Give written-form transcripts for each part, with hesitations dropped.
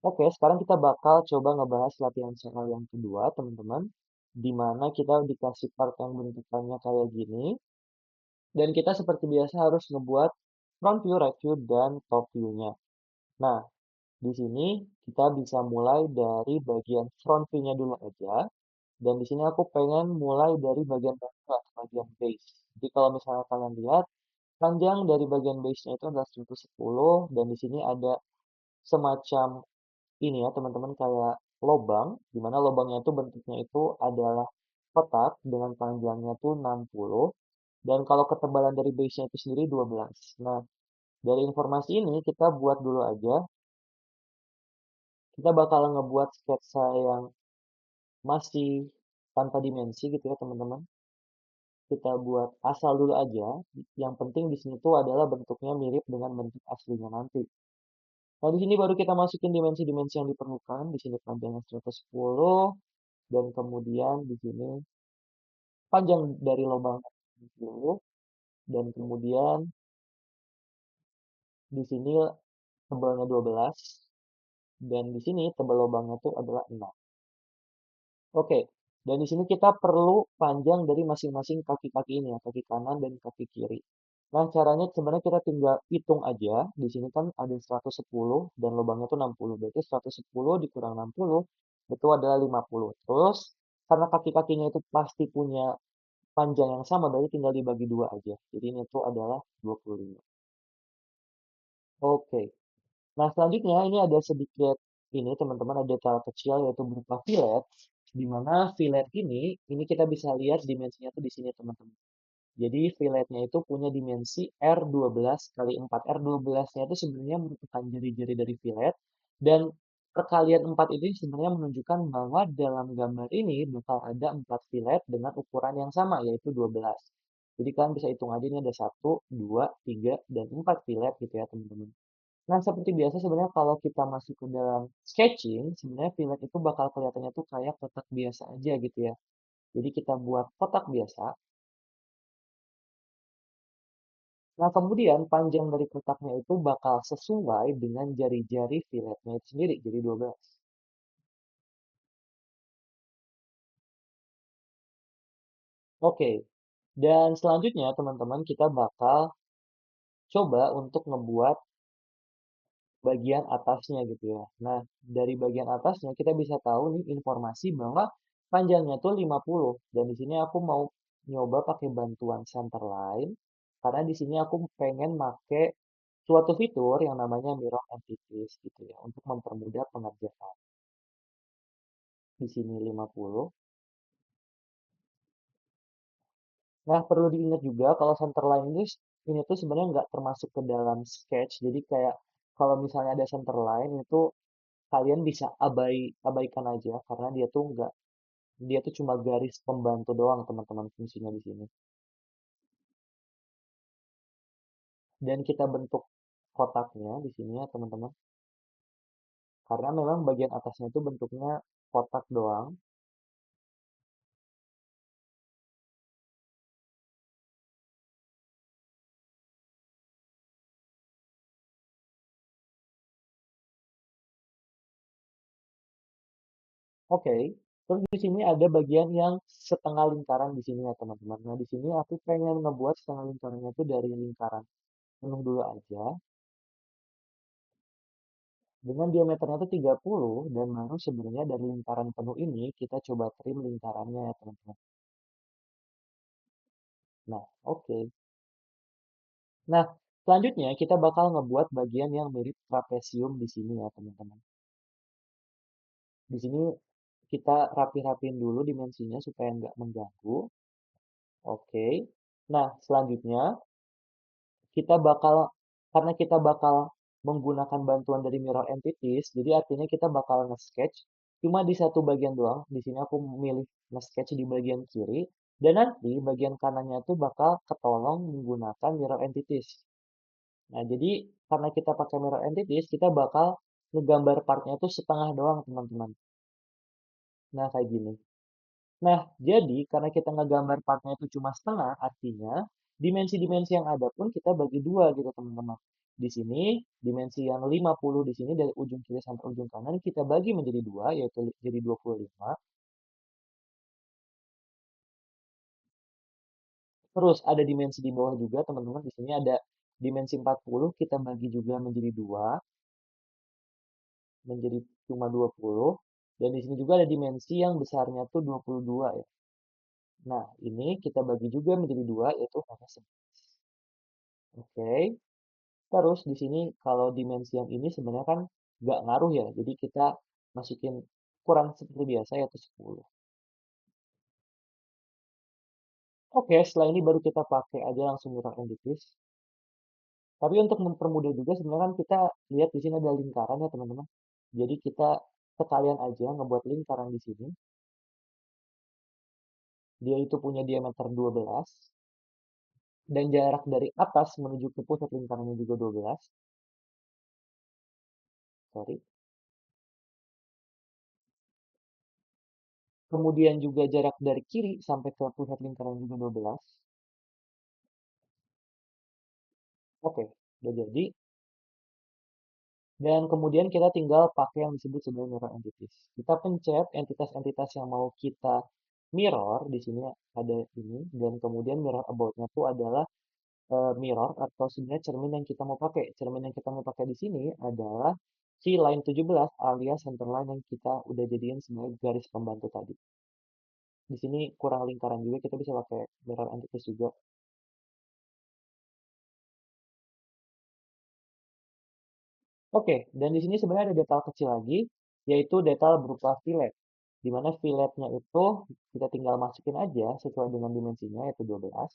Oke, sekarang kita bakal coba ngebahas latihan soal yang kedua, teman-teman. Di mana kita dikasih part yang bentukannya kayak gini. Dan kita seperti biasa harus ngebuat front view, right view, dan top view-nya. Nah, di sini kita bisa mulai dari bagian front view-nya dulu aja. Dan di sini aku pengen mulai dari bagian bawah, bagian base. Jadi kalau misalnya kalian lihat, panjang dari bagian base-nya itu adalah 110, dan di sini ada semacam ini ya teman-teman kayak lobang, di mana lobangnya itu bentuknya itu adalah kotak dengan panjangnya tuh 60, dan kalau ketebalan dari base-nya itu sendiri 12. Nah, dari informasi ini kita buat dulu aja, kita bakal ngebuat sketsa yang masih tanpa dimensi gitu ya teman-teman. Kita buat asal dulu aja, yang penting di sini tuh adalah bentuknya mirip dengan bentuk aslinya nanti. Nah, di sini baru kita masukin dimensi-dimensi yang diperlukan. Di sini panjangnya 110, dan kemudian di sini panjang dari lubang 10, dan kemudian di sini tebalnya 12, dan di sini tebal lubangnya itu adalah 6. Oke, dan di sini kita perlu panjang dari masing-masing kaki-kaki ini ya, kaki kanan dan kaki kiri. Nah, caranya sebenarnya kita tinggal hitung aja. Di sini kan ada 110 dan lubangnya itu 60. Berarti 110 dikurang 60 itu adalah 50. Terus karena kaki-kakinya itu pasti punya panjang yang sama, berarti tinggal dibagi dua aja. Jadi ini tuh adalah 25. Oke. Nah, selanjutnya ini ada sedikit ini teman-teman ada detail kecil yaitu berupa fillet, di mana fillet ini kita bisa lihat dimensinya tuh di sini teman-teman. Jadi filletnya itu punya dimensi R12 kali 4. R12-nya itu sebenarnya merupakan jari-jari dari fillet, dan perkalian 4 ini sebenarnya menunjukkan bahwa dalam gambar ini bakal ada 4 fillet dengan ukuran yang sama yaitu 12. Jadi kalian bisa hitung aja ini ada 1, 2, 3, dan 4 fillet gitu ya teman-teman. Nah, seperti biasa sebenarnya kalau kita masuk ke dalam sketching, sebenarnya fillet itu bakal kelihatannya tuh kayak kotak biasa aja gitu ya. Jadi kita buat kotak biasa. Nah, kemudian panjang dari kotaknya itu bakal sesuai dengan jari-jari filletnya itu sendiri, jadi 12. Oke, dan selanjutnya teman-teman kita bakal coba untuk ngebuat bagian atasnya gitu ya. Nah, dari bagian atasnya kita bisa tahu nih informasi bahwa panjangnya tuh 50. Dan di sini aku mau nyoba pakai bantuan centerline karena di sini aku pengen make suatu fitur yang namanya mirror entities gitu ya untuk mempermudah pengerjaan. Di sini 50. Nah, perlu diingat juga kalau centerline ini tuh sebenarnya nggak termasuk ke dalam sketch. Jadi kayak kalau misalnya ada centerline itu kalian bisa abaikan aja karena dia tuh cuma garis pembantu doang teman-teman fungsinya di sini. Dan kita bentuk kotaknya di sini ya teman-teman. Karena memang bagian atasnya itu bentuknya kotak doang. Oke. Terus di sini ada bagian yang setengah lingkaran di sini ya teman-teman. Nah, di sini aku pengen ngebuat setengah lingkarannya itu dari lingkaran penuh dulu aja. Dengan diameternya itu 30 dan baru sebenarnya dari lingkaran penuh ini kita coba trim lingkarannya ya teman-teman. Nah, oke. Nah, selanjutnya kita bakal ngebuat bagian yang mirip trapesium di sini ya teman-teman. Di sini kita rapi-rapiin dulu dimensinya supaya nggak mengganggu. Oke. Nah, selanjutnya karena kita bakal menggunakan bantuan dari mirror entities, jadi artinya kita bakal nge-sketch cuma di satu bagian doang. Di sini aku memilih nge-sketch di bagian kiri, dan nanti bagian kanannya tuh bakal ketolong menggunakan mirror entities. Nah, jadi karena kita pakai mirror entities, kita bakal ngegambar partnya itu setengah doang, teman-teman. Nah, kayak gini. Nah, jadi karena kita ngegambar partnya itu cuma setengah, artinya dimensi-dimensi yang ada pun kita bagi dua gitu, teman-teman. Di sini, dimensi yang 50 di sini dari ujung kiri sampai ujung kanan kita bagi menjadi dua, yaitu jadi 25. Terus ada dimensi di bawah juga, teman-teman. Di sini ada dimensi 40, kita bagi juga menjadi dua, menjadi cuma 20. Dan di sini juga ada dimensi yang besarnya tuh 22 ya. Nah, ini kita bagi juga menjadi dua, yaitu hanya 11. Oke. Terus di sini kalau dimensi yang ini sebenarnya kan nggak ngaruh ya. Jadi kita masukin kurang seperti biasa yaitu 10. Oke, setelah ini baru kita pakai aja langsung mirror entities. Tapi untuk mempermudah juga sebenarnya kan kita lihat di sini ada lingkaran ya teman-teman. Jadi kita sekalian aja ngebuat lingkaran di sini. Dia itu punya diameter 12 dan jarak dari atas menuju ke pusat lingkarannya juga 12. Sorry. Kemudian juga jarak dari kiri sampai ke pusat lingkaran juga 12. Oke, udah jadi. Dan kemudian kita tinggal pakai yang disebut sebagai mirror entities. Kita pencet entitas-entitas yang mau kita mirror. Di sini ada ini. Dan kemudian mirror about-nya itu adalah mirror atau sebenarnya cermin yang kita mau pakai. Cermin yang kita mau pakai di sini adalah si line 17 alias center line yang kita udah jadiin sebagai garis pembantu tadi. Di sini kurang lingkaran juga, kita bisa pakai mirror entities juga. Oke, dan di sini sebenarnya ada detail kecil lagi, yaitu detail berupa fillet. Di mana filletnya itu kita tinggal masukin aja sesuai dengan dimensinya, yaitu 12.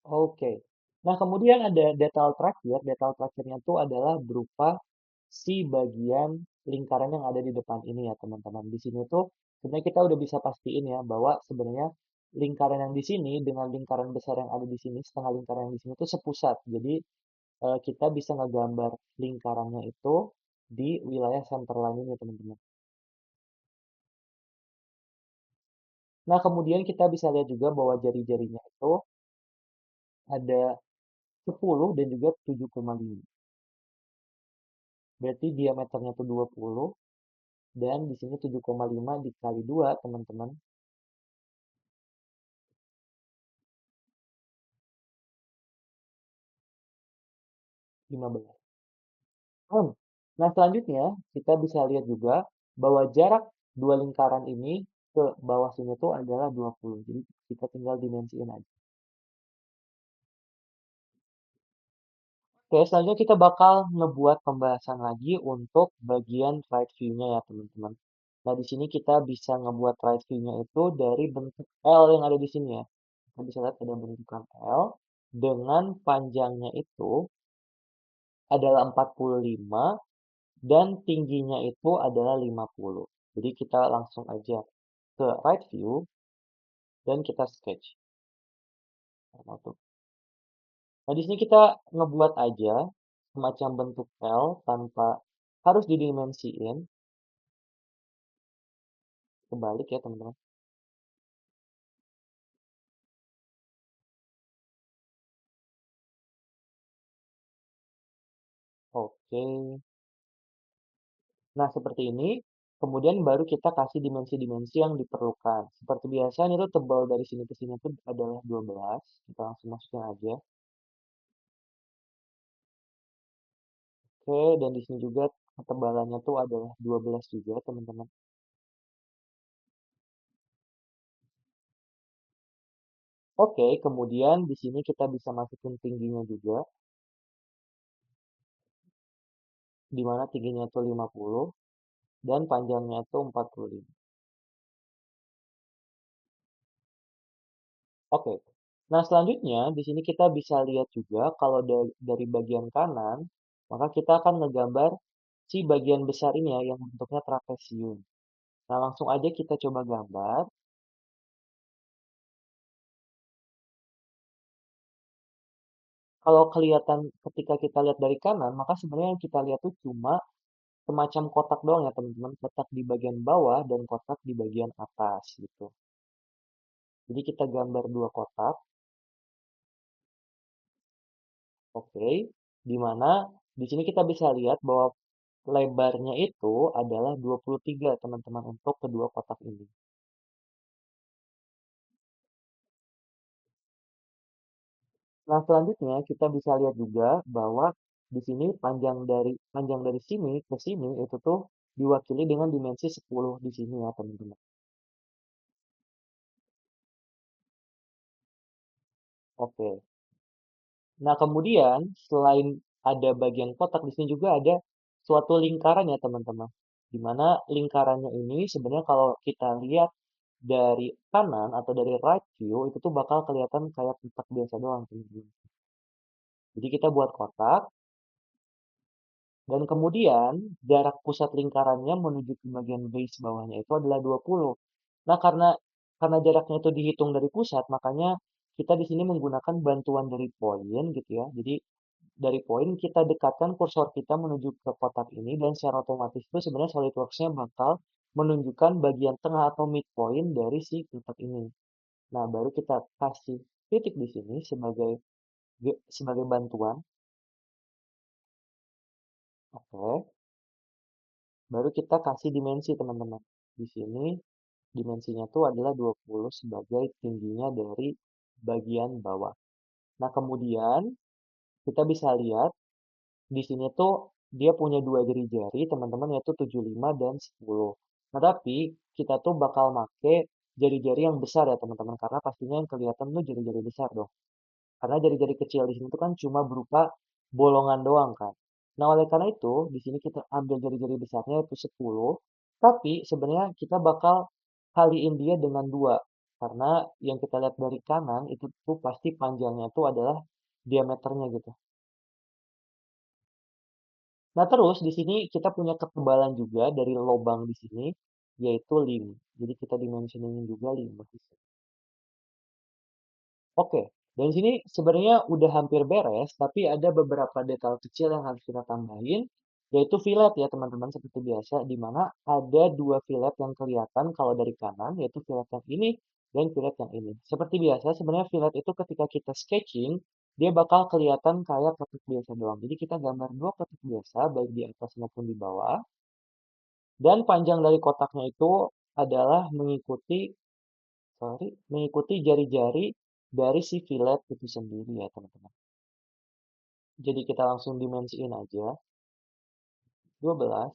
Oke. Nah, kemudian ada detail terakhir. Detail terakhirnya itu adalah berupa si bagian lingkaran yang ada di depan ini ya, teman-teman. Di sini tuh sebenarnya kita udah bisa pastiin ya bahwa sebenarnya lingkaran yang di sini dengan lingkaran besar yang ada di sini, setengah lingkaran yang di sini tuh sepusat. Jadi kita bisa ngegambar lingkarannya itu di wilayah center line ini, teman-teman. Nah, kemudian kita bisa lihat juga bahwa jari-jarinya itu ada 10 dan juga 7,5. Berarti diameternya itu 20 dan di sini 7,5 dikali 2, teman-teman, 15. Nah, selanjutnya kita bisa lihat juga bahwa jarak dua lingkaran ini ke bawah sini tuh adalah 20. Jadi kita tinggal dimensiin aja. Oke, selanjutnya kita bakal ngebuat pembahasan lagi untuk bagian right view-nya ya, teman-teman. Nah, di sini kita bisa ngebuat right view-nya itu dari bentuk L yang ada di sini ya. Kita bisa lihat ada bentukan L dengan panjangnya itu adalah 45 dan tingginya itu adalah 50. Jadi kita langsung aja ke right view dan kita sketch. Nah, tuh. Nah, di sini kita ngebuat aja semacam bentuk L tanpa harus didimensiin. Kebalik ya, teman-teman. Oke. Nah, seperti ini. Kemudian baru kita kasih dimensi-dimensi yang diperlukan. Seperti biasa, ini tuh tebal dari sini ke sini tuh adalah 12. Kita langsung masukin aja. Oke, dan di sini juga ketebalannya tuh adalah 12 juga, teman-teman. Oke, kemudian di sini kita bisa masukin tingginya juga, di mana tingginya itu 50 dan panjangnya itu 45. Oke. Nah, selanjutnya di sini kita bisa lihat juga kalau dari bagian kanan, maka kita akan ngegambar si bagian besar ini ya yang bentuknya trapesium. Nah, langsung aja kita coba gambar. Kalau kelihatan ketika kita lihat dari kanan, maka sebenarnya yang kita lihat tuh cuma semacam kotak doang ya, teman-teman. Kotak di bagian bawah dan kotak di bagian atas gitu. Jadi kita gambar dua kotak. Oke, di mana di sini kita bisa lihat bahwa lebarnya itu adalah 23 teman-teman untuk kedua kotak ini. Nah, selanjutnya kita bisa lihat juga bahwa di sini panjang dari sini ke sini itu tuh diwakili dengan dimensi 10 di sini ya, teman-teman. Oke. Nah, kemudian selain ada bagian kotak di sini juga ada suatu lingkaran ya, teman-teman. Di mana lingkarannya ini sebenarnya kalau kita lihat dari kanan atau dari right view itu tuh bakal kelihatan kayak kotak biasa doang, teman-teman. Jadi kita buat kotak. Dan kemudian jarak pusat lingkarannya menuju ke bagian base bawahnya itu adalah 20. Nah, karena jaraknya itu dihitung dari pusat, makanya kita di sini menggunakan bantuan dari poin gitu ya. Jadi dari poin kita dekatkan kursor kita menuju ke kotak ini dan secara otomatis itu sebenarnya SolidWorks-nya bakal menunjukkan bagian tengah atau midpoint dari si kotak ini. Nah, baru kita kasih titik di sini sebagai bantuan. Oke. Baru kita kasih dimensi, teman-teman. Di sini dimensinya tuh adalah 20 sebagai tingginya dari bagian bawah. Nah, kemudian kita bisa lihat di sini tuh dia punya dua jari-jari, teman-teman, yaitu 75 dan 10. Nah, tapi kita tuh bakal make jari-jari yang besar ya, teman-teman, karena pastinya yang kelihatan tuh jari-jari besar dong. Karena jari-jari kecil di sini tuh kan cuma berupa bolongan doang kan. Nah, oleh karena itu, di sini kita ambil jari-jari besarnya itu 10, tapi sebenarnya kita bakal kaliin dia dengan 2. Karena yang kita lihat dari kanan itu tuh pasti panjangnya itu adalah diameternya gitu. Nah, terus di sini kita punya ketebalan juga dari lubang di sini, yaitu 5. Jadi kita dimensionin juga 5. Oke, dari sini sebenarnya udah hampir beres, tapi ada beberapa detail kecil yang harus kita tambahin, yaitu fillet ya teman-teman seperti biasa, di mana ada dua fillet yang kelihatan kalau dari kanan, yaitu fillet yang ini dan fillet yang ini. Seperti biasa, sebenarnya fillet itu ketika kita sketching, dia bakal kelihatan kayak kotak biasa doang. Jadi kita gambar dua kotak biasa, baik di atas maupun di bawah, dan panjang dari kotaknya itu adalah mengikuti jari-jari dari si fillet itu sendiri ya teman-teman. Jadi kita langsung dimensiin aja, 12,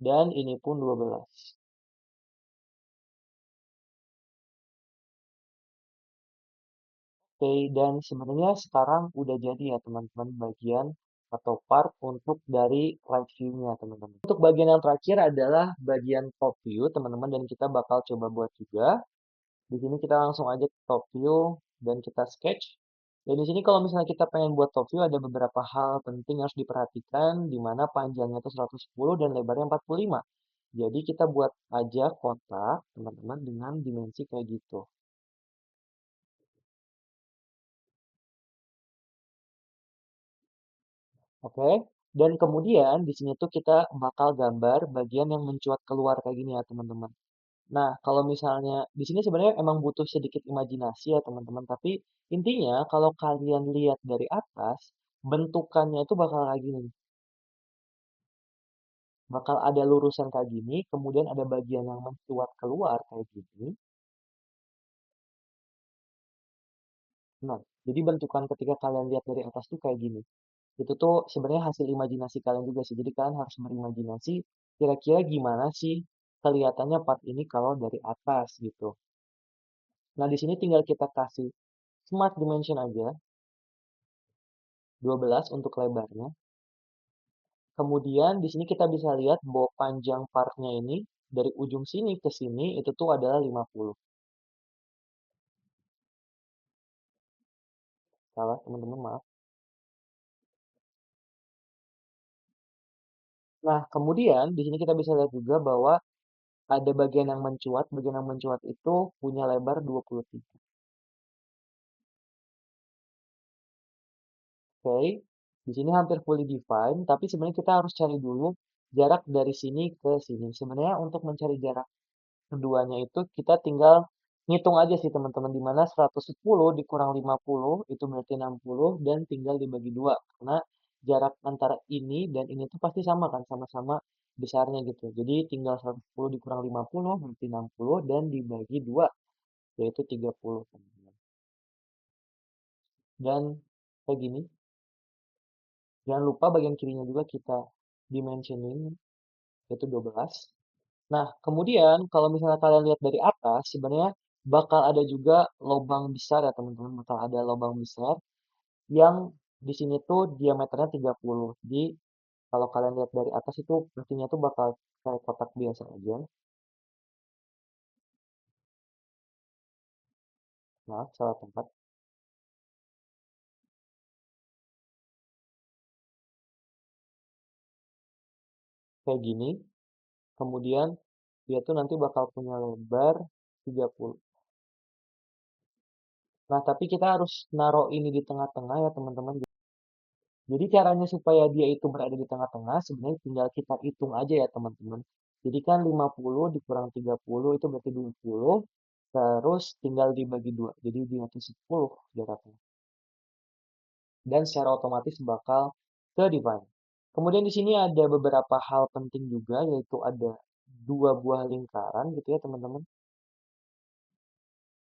dan ini pun 12. Oke, dan sebenarnya sekarang udah jadi ya teman-teman bagian atau part untuk dari right view-nya teman-teman. Untuk bagian yang terakhir adalah bagian top view teman-teman dan kita bakal coba buat juga. Di sini kita langsung aja ke top view dan kita sketch. Dan di sini kalau misalnya kita pengen buat top view ada beberapa hal penting yang harus diperhatikan di mana panjangnya itu 110 dan lebarnya 45. Jadi kita buat aja kotak teman-teman dengan dimensi kayak gitu. Oke? Dan kemudian di sini tuh kita bakal gambar bagian yang mencuat keluar kayak gini ya teman-teman. Nah, kalau misalnya di sini sebenarnya emang butuh sedikit imajinasi ya teman-teman, tapi intinya kalau kalian lihat dari atas, bentukannya itu bakal kayak gini. Bakal ada lurusan kayak gini, kemudian ada bagian yang mencuat keluar kayak gini. Nah, jadi bentukan ketika kalian lihat dari atas tuh kayak gini. Itu tuh sebenarnya hasil imajinasi kalian juga sih. Jadi kalian harus berimajinasi kira-kira gimana sih kelihatannya part ini kalau dari atas gitu. Nah, di sini tinggal kita kasih smart dimension aja, 12 untuk lebarnya. Kemudian di sini kita bisa lihat bahwa panjang partnya ini dari ujung sini ke sini itu tuh adalah 50. Salah teman-teman, maaf. Nah, kemudian di sini kita bisa lihat juga bahwa ada bagian yang mencuat itu punya lebar 23. Oke, di sini hampir fully define, tapi sebenarnya kita harus cari dulu jarak dari sini ke sini. Sebenarnya untuk mencari jarak keduanya itu kita tinggal Ngitung aja sih teman-teman, di mana 110 dikurang 50 itu berarti 60 dan tinggal dibagi 2. Karena jarak antara ini dan ini tuh pasti sama kan, sama-sama besarnya gitu. Jadi tinggal 110 dikurang 50 berarti 60 dan dibagi 2 yaitu 30 teman-teman. Dan kayak gini, jangan lupa bagian kirinya juga kita dimensioning yaitu 12. Nah, kemudian kalau misalnya kalian lihat dari atas, sebenarnya bakal ada juga lubang besar ya teman-teman, bakal ada lubang besar yang di sini tuh diameternya 30. Jadi kalau kalian lihat dari atas itu pastinya tuh bakal kayak kotak biasa aja. Maaf, salah tempat. Kayak gini. Kemudian dia tuh nanti bakal punya lebar 30. Nah, tapi kita harus naruh ini di tengah-tengah ya teman-teman. Jadi caranya supaya dia itu berada di tengah-tengah sebenarnya tinggal kita hitung aja ya teman-teman. Jadi kan 50 dikurang 30 itu berarti 20. Terus tinggal dibagi 2. Jadi dia itu 10 jaraknya. Dan secara otomatis bakal ke divine. Kemudian di sini ada beberapa hal penting juga yaitu ada dua buah lingkaran gitu ya teman-teman.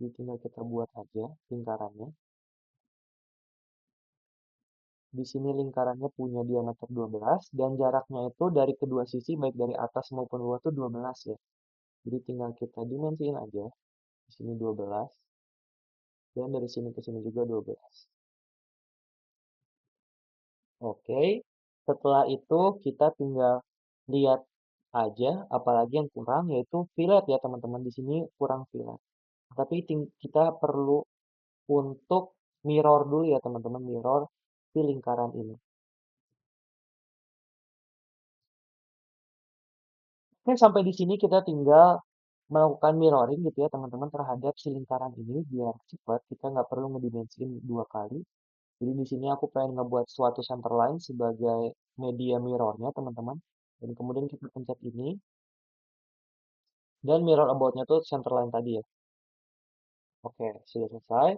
Jadi tinggal kita buat aja lingkarannya. Di sini lingkarannya punya diameter 12 dan jaraknya itu dari kedua sisi baik dari atas maupun bawah itu 12 ya. Jadi tinggal kita dimensiin aja. Di sini 12 dan dari sini ke sini juga 12. Oke. Setelah itu kita tinggal lihat aja apalagi yang kurang yaitu fillet ya teman-teman. Di sini kurang fillet. Tapi kita perlu untuk mirror dulu ya teman-teman, mirror si lingkaran ini. Oke, sampai di sini kita tinggal melakukan mirroring gitu ya teman-teman terhadap si lingkaran ini biar cepat. Kita nggak perlu ngedimensiin dua kali. Jadi di sini aku pengen ngebuat suatu centerline sebagai media mirrornya teman-teman. Dan kemudian kita pencet ini dan mirror aboutnya tuh centerline tadi ya. Oke, sudah selesai.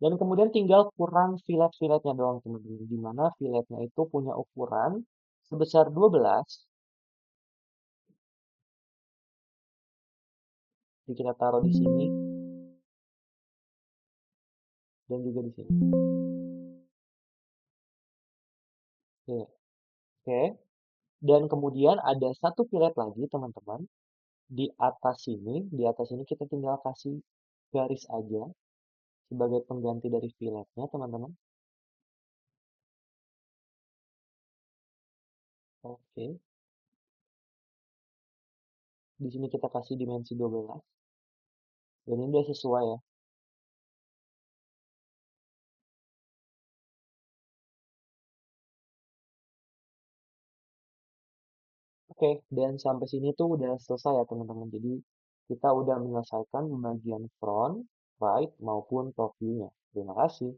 Dan kemudian tinggal kurang fillet-filletnya doang teman-teman. Di mana filletnya itu punya ukuran sebesar 12. Jadi kita taruh di sini dan juga di sini. Oke, oke. Dan kemudian ada satu fillet lagi teman-teman. Di atas ini kita tinggal kasih garis aja sebagai pengganti dari filletnya teman-teman. Oke. Di sini kita kasih dimensi 12. Dan ini udah sesuai ya. Oke, dan sampai sini tuh udah selesai ya teman-teman. Jadi kita udah menyelesaikan bagian front, right, maupun top view-nya. Terima kasih.